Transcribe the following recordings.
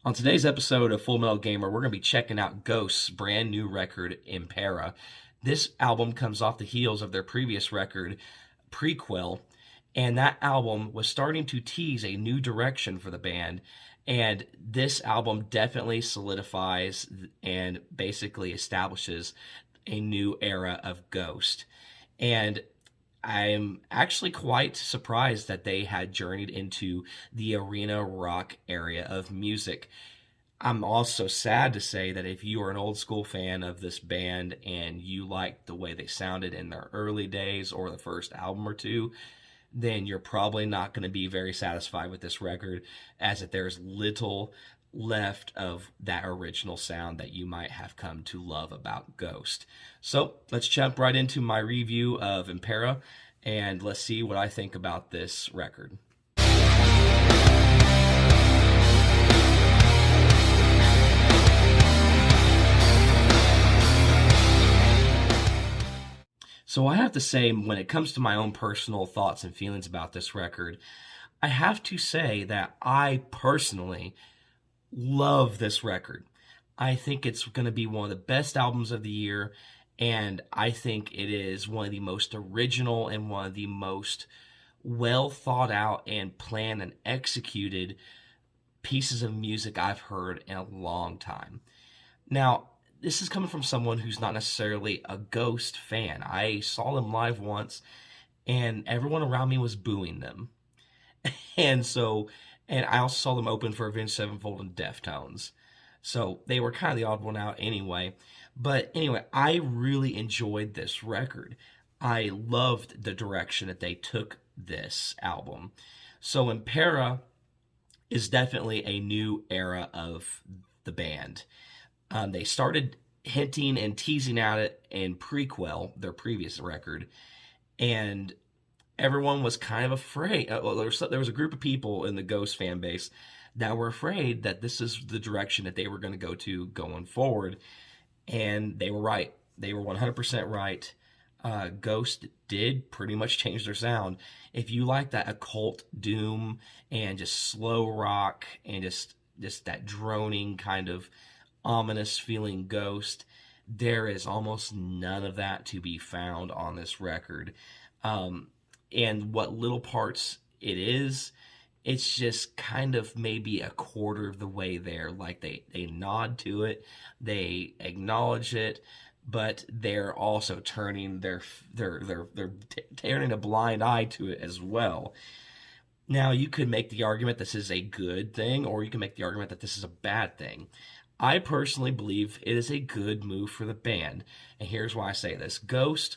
On today's episode of Full Metal Gamer, we're going to be checking out Ghost's brand new record, Impera. This album comes off the heels of their previous record, Prequel, and that album was starting to tease a new direction for the band. And this album definitely solidifies and basically establishes a new era of Ghost. And I'm actually quite surprised that they had journeyed into the arena rock area of music. I'm also sad to say that if you are an old school fan of this band and you liked the way they sounded in their early days or the first album or two, then you're probably not going to be very satisfied with this record, as that there's little left of that original sound that you might have come to love about Ghost. So let's jump right into my review of Impera and let's see what I think about this record. So I have to say, when it comes to my own personal thoughts and feelings about this record, I have to say that I personally love this record. I think it's going to be one of the best albums of the year, and I think it is one of the most original and one of the most well thought out and planned and executed pieces of music I've heard in a long time. Now, this is coming from someone who's not necessarily a Ghost fan. I saw them live once, and everyone around me was booing them. And I also saw them open for Avenged Sevenfold and Deftones. So they were kind of the odd one out anyway. But anyway, I really enjoyed this record. I loved the direction that they took this album. So Impera is definitely a new era of the band. They started hinting and teasing at it in Prequel, their previous record, and everyone was kind of afraid. There was a group of people in the Ghost fan base that were afraid that this is the direction that they were going to go to going forward, and they were right. They were 100% right. Ghost did pretty much change their sound. If you like that occult doom and just slow rock and just that droning kind of ominous feeling Ghost, there is almost none of that to be found on this record. And what little parts it is, it's just kind of maybe a quarter of the way there. Like they nod to it, they acknowledge it, but they're also turning they're turning a blind eye to it as well. Now, you could make the argument this is a good thing, or you can make the argument that this is a bad thing. I personally believe it is a good move for the band, and here's why I say this. Ghost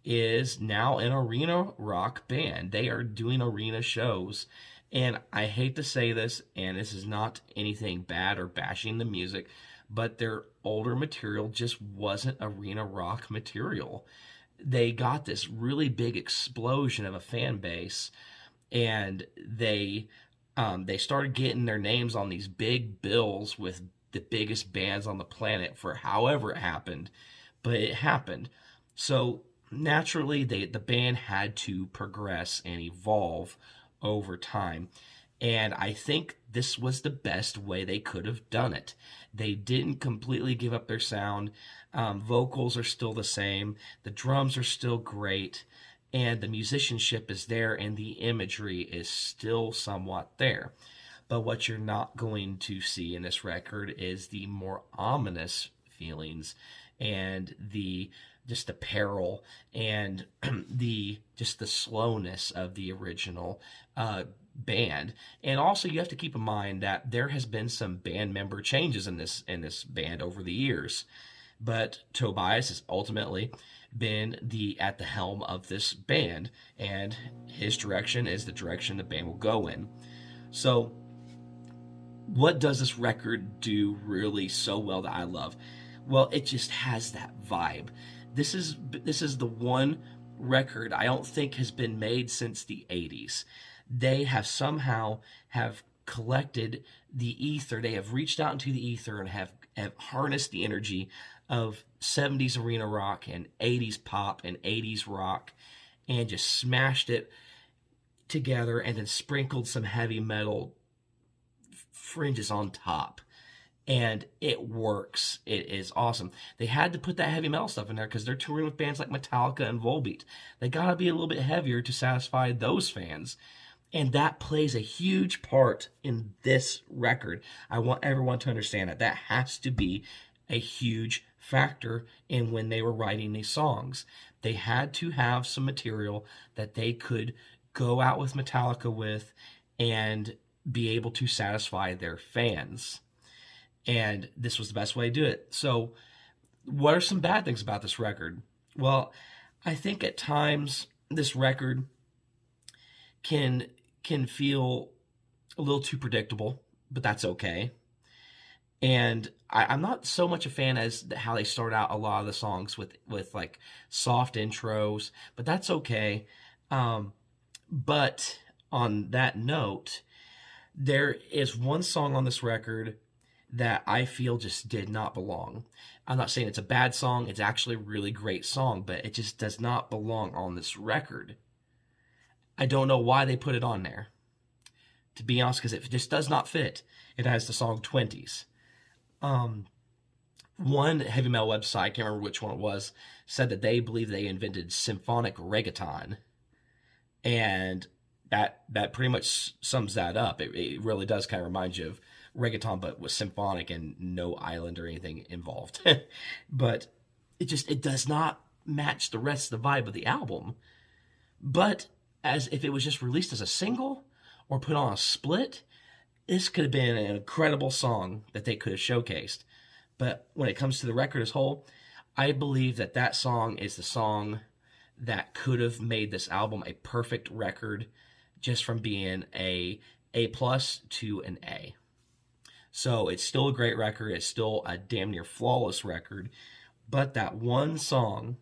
is now an arena rock band. They are doing arena shows, and I hate to say this, and this is not anything bad or bashing the music, but their older material just wasn't arena rock material. They got this really big explosion of a fan base, and they started getting their names on these big bills with the biggest bands on the planet for however it happened, but it happened. So naturally, the band had to progress and evolve over time. And I think this was the best way they could have done it. They didn't completely give up their sound. Vocals are still the same. The drums are still great. And the musicianship is there, and the imagery is still somewhat there. But what you're not going to see in this record is the more ominous feelings and the peril and the slowness of the original band. And also, you have to keep in mind that there has been some band member changes in this band over the years. But Tobias has ultimately been at the helm of this band, and his direction is the direction the band will go in. So what does this record do really so well that I love? Well, it just has that vibe. This is the one record I don't think has been made since the 80s. They have somehow collected the ether. They have reached out into the ether and have harnessed the energy of 70s arena rock and 80s pop and 80s rock and just smashed it together and then sprinkled some heavy metal fringes on top. and it works. It is awesome. They had to put that heavy metal stuff in there because they're touring with bands like Metallica and Volbeat. They gotta be a little bit heavier to satisfy those fans. And that plays a huge part in this record. I want everyone to understand that. That has to be a huge factor in when they were writing these songs. They had to have some material that they could go out with Metallica with and be able to satisfy their fans. And this was the best way to do it. So, what are some bad things about this record? Well, I think at times this record can feel a little too predictable, but that's okay. And I'm not so much a fan as how they start out a lot of the songs with like soft intros, but that's okay. But on that note, there is one song on this record that I feel just did not belong. I'm not saying it's a bad song. It's actually a really great song, but it just does not belong on this record. I don't know why they put it on there, to be honest, because it just does not fit. It has the song 20s. One heavy metal website, I can't remember which one it was, said that they believe they invented symphonic reggaeton. And that pretty much sums that up. It really does kind of remind you of reggaeton, but with symphonic and no island or anything involved. But it does not match the rest of the vibe of the album. But as if it was just released as a single or put on a split, this could have been an incredible song that they could have showcased. But when it comes to the record as whole, I believe that song is the song that could have made this album a perfect record, just from being a plus to an A. So it's still a great record. It's still a damn near flawless record. But that one song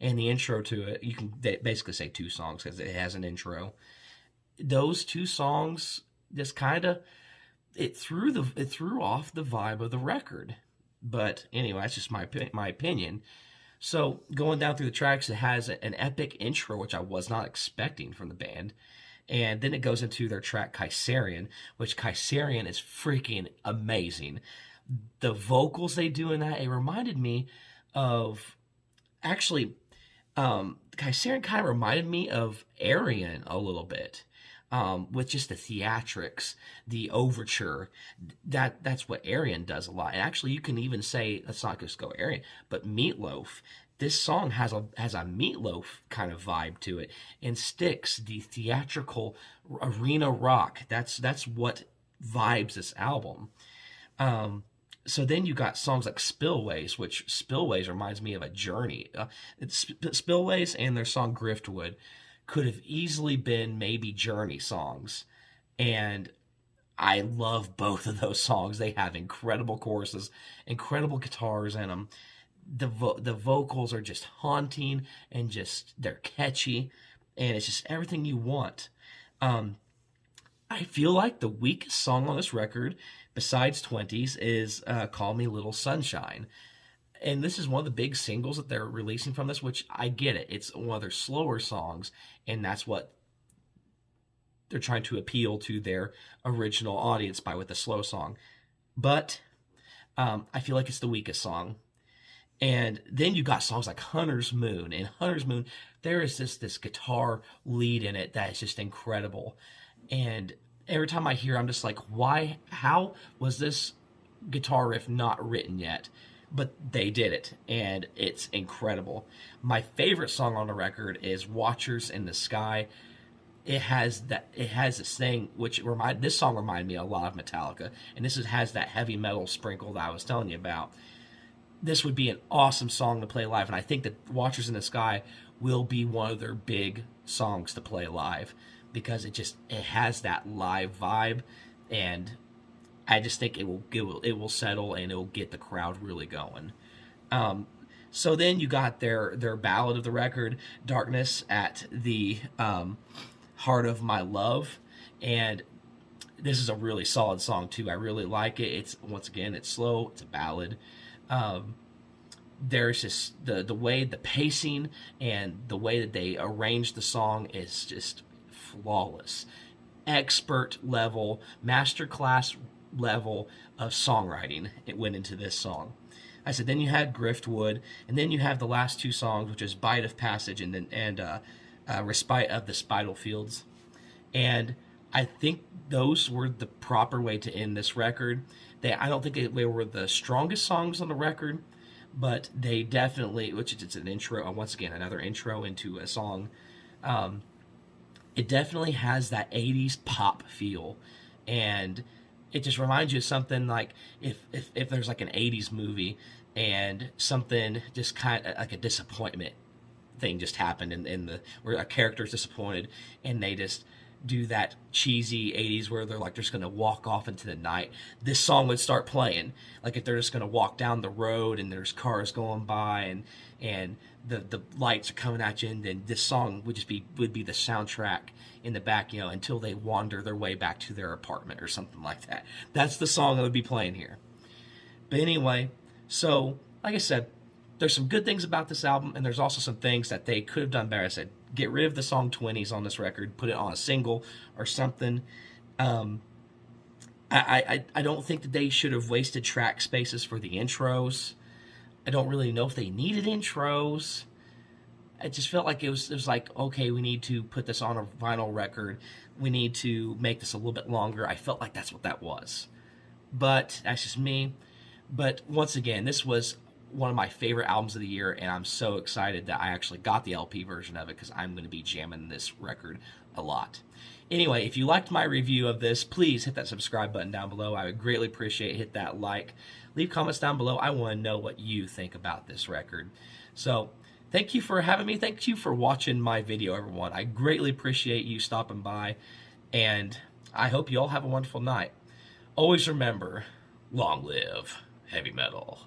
and the intro to it, you can basically say two songs because it has an intro. Those two songs just kind of it threw off the vibe of the record. But anyway, that's just my opinion. So going down through the tracks, it has an epic intro, which I was not expecting from the band. And then it goes into their track Kysarian, which Kysarian is freaking amazing. The vocals they do in that, it reminded me of, actually, Kysarian kind of reminded me of Arian a little bit. With just the theatrics, the overture, that's what Arian does a lot. And actually, you can even say, let's not just go Arian, but Meatloaf. This song has a Meatloaf kind of vibe to it, and Styx, the theatrical arena rock. That's what vibes this album. So then you got songs like Spillways, which Spillways reminds me of a journey. Spillways and their song Griftwood could have easily been maybe Journey songs. And I love both of those songs. They have incredible choruses, incredible guitars in them. The vocals are just haunting and just, they're catchy. And it's just everything you want. I feel like the weakest song on this record, besides 20s, is Call Me Little Sunshine. And this is one of the big singles that they're releasing from this, which I get it. It's one of their slower songs, and that's what they're trying to appeal to their original audience by with the slow song. But I feel like it's the weakest song. And then you got songs like Hunter's Moon. And Hunter's Moon, there is this guitar lead in it that is just incredible. And every time I hear it, I'm just like, why? How was this guitar riff not written yet? But they did it, and it's incredible. My favorite song on the record is Watchers in the Sky. It has this thing, this song reminded me a lot of Metallica, and has that heavy metal sprinkle that I was telling you about. This would be an awesome song to play live, and I think that Watchers in the Sky will be one of their big songs to play live, because it has that live vibe, and I just think it will settle and it will get the crowd really going. So then you got their ballad of the record, Darkness at the Heart of My Love. And this is a really solid song too. I really like it. It's slow. It's a ballad. There's just the way the pacing and the way that they arrange the song is just flawless. Expert level, masterclass level of songwriting it went into this song. I said, then you had Griftwood, and then you have the last two songs, which is Bite of Passage and Respite of the Spital Fields. And I think those were the proper way to end this record. I don't think they were the strongest songs on the record, but they definitely, which it's an intro, once again, another intro into a song. It definitely has that 80s pop feel, and it just reminds you of something like if there's like an 80s movie and something just kind of like a disappointment thing just happened where a character's disappointed and they just do that cheesy 80s where they're like just going to walk off into the night. This song would start playing. Like if they're just going to walk down the road and there's cars going by and the lights are coming at you, and then this song would be the soundtrack in the back, until they wander their way back to their apartment or something like that. That's the song that would be playing here. But anyway, so like I said, there's some good things about this album, and there's also some things that they could have done better. I said, get rid of the song 20s on this record, put it on a single or something. I don't think that they should have wasted track spaces for the intros. I don't really know if they needed intros. I just felt like it was like, okay, we need to put this on a vinyl record. We need to make this a little bit longer. I felt like that's what that was. But that's just me. But once again, this was one of my favorite albums of the year, and I'm so excited that I actually got the LP version of it because I'm going to be jamming this record a lot. Anyway, if you liked my review of this, please hit that subscribe button down below. I would greatly appreciate it. Hit that like. Leave comments down below. I want to know what you think about this record. So, thank you for having me. Thank you for watching my video, everyone. I greatly appreciate you stopping by, and I hope you all have a wonderful night. Always remember, long live heavy metal.